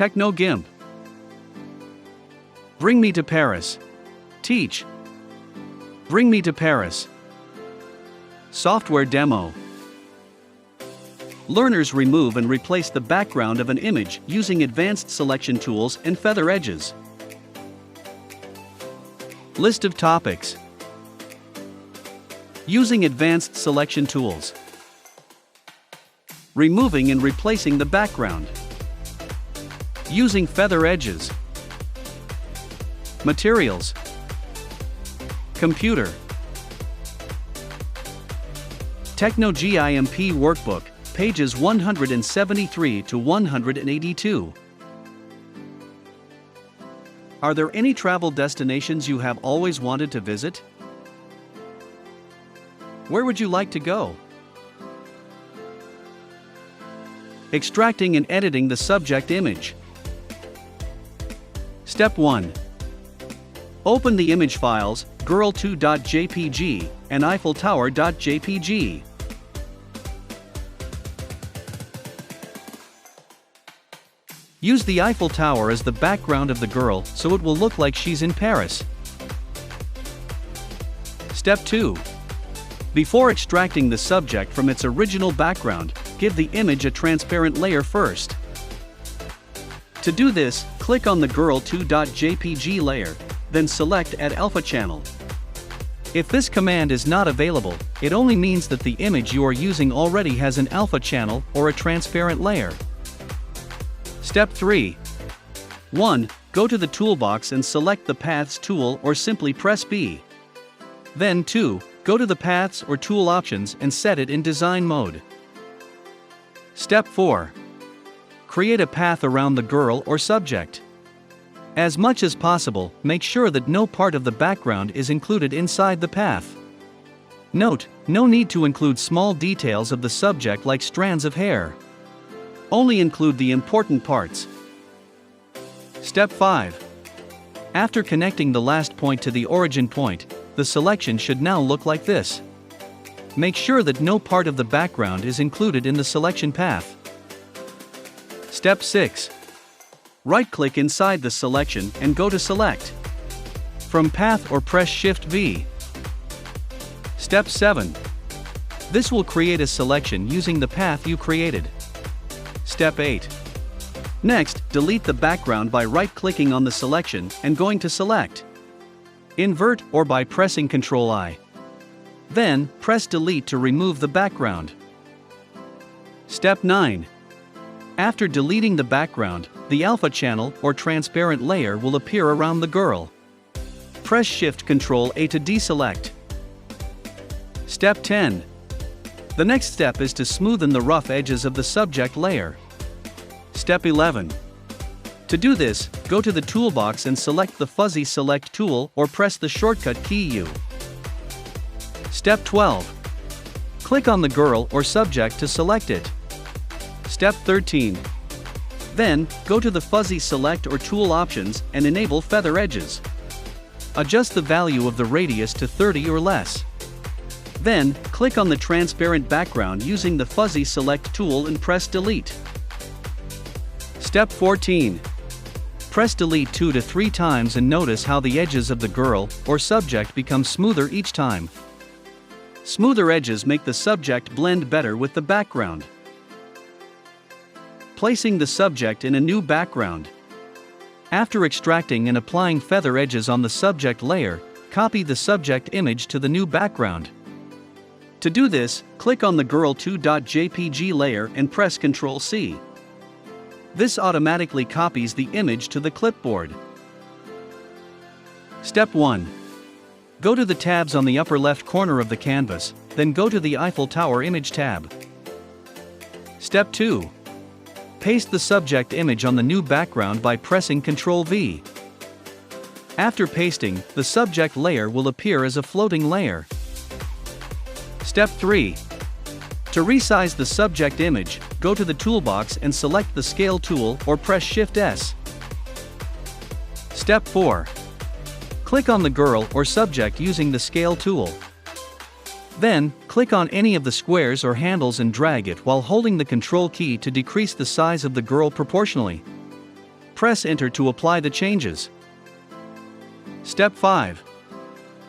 TechnoGimp. Bring me to Paris. Teach. Bring me to Paris. Software demo. Learners remove and replace the background of an image using advanced selection tools and feather edges. List of topics. Using advanced selection tools. Removing and replacing the background. Using feather edges. Materials. Computer. TechnoGimp Workbook, pages 173 to 182. Are there any travel destinations you have always wanted to visit? Where would you like to go? Extracting and editing the subject image. Step 1. Open the image files, girl2.jpg and eiffeltower.jpg. Use the Eiffel Tower as the background of the girl so it will look like she's in Paris. Step 2. Before extracting the subject from its original background, give the image a transparent layer first. To do this, click on the girl2.jpg layer, then select Add Alpha Channel. If this command is not available, it only means that the image you are using already has an alpha channel or a transparent layer. Step 3. 1. Go to the toolbox and select the Paths tool or simply press B. Then 2. Go to the Paths or Tool options and set it in Design mode. Step 4. Create a path around the girl or subject. As much as possible, make sure that no part of the background is included inside the path. Note, no need to include small details of the subject like strands of hair. Only include the important parts. Step 5. After connecting the last point to the origin point, the selection should now look like this. Make sure that no part of the background is included in the selection path. Step 6. Right-click inside the selection and go to Select. From Path or press Shift-V. Step 7. This will create a selection using the path you created. Step 8. Next, delete the background by right-clicking on the selection and going to Select. Invert or by pressing Ctrl-I. Then, press Delete to remove the background. Step 9. After deleting the background, the alpha channel or transparent layer will appear around the girl. Press Shift-Ctrl-A to deselect. Step 10. The next step is to smoothen the rough edges of the subject layer. Step 11. To do this, go to the toolbox and select the Fuzzy Select tool or press the shortcut key U. Step 12. Click on the girl or subject to select it. Step 13. Then, go to the Fuzzy Select or Tool options and enable Feather Edges. Adjust the value of the radius to 30 or less. Then, click on the transparent background using the Fuzzy Select tool and press Delete. Step 14. Press Delete 2 to 3 times and notice how the edges of the girl or subject become smoother each time. Smoother edges make the subject blend better with the background. Placing the subject in a new background. After extracting and applying feather edges on the subject layer, copy the subject image to the new background. To do this, click on the girl2.jpg layer and press Ctrl-C. This automatically copies the image to the clipboard. Step 1. Go to the tabs on the upper left corner of the canvas, then go to the Eiffel Tower image tab. Step 2. Paste the subject image on the new background by pressing Ctrl-V. After pasting, the subject layer will appear as a floating layer. Step 3. To resize the subject image, go to the toolbox and select the Scale tool or press Shift-S. Step 4. Click on the girl or subject using the Scale tool. Then, click on any of the squares or handles and drag it while holding the Control key to decrease the size of the girl proportionally. press Enter to apply the changes. Step 5.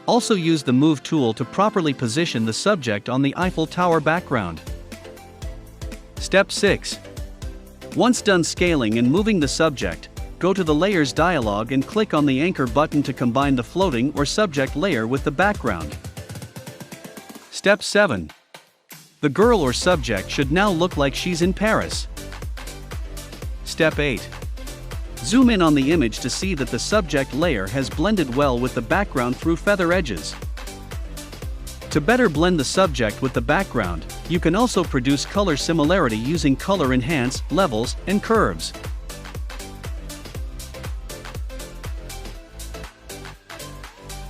Also use the Move tool to properly position the subject on the Eiffel Tower background. Step 6. Once done scaling and moving the subject, go to the Layers dialog and click on the Anchor button to combine the floating or subject layer with the background. Step 7. The girl or subject should now look like she's in Paris. Step 8. Zoom in on the image to see that the subject layer has blended well with the background through feather edges. To better blend the subject with the background, you can also produce color similarity using Color Enhance, Levels, and Curves.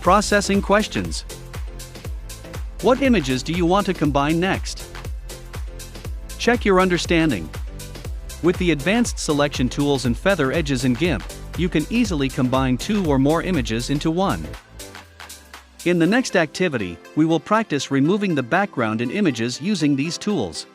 Processing questions. What images do you want to combine next? Check your understanding. With the advanced selection tools and feather edges in GIMP, you can easily combine 2 or more images into one. In the next activity, we will practice removing the background in images using these tools.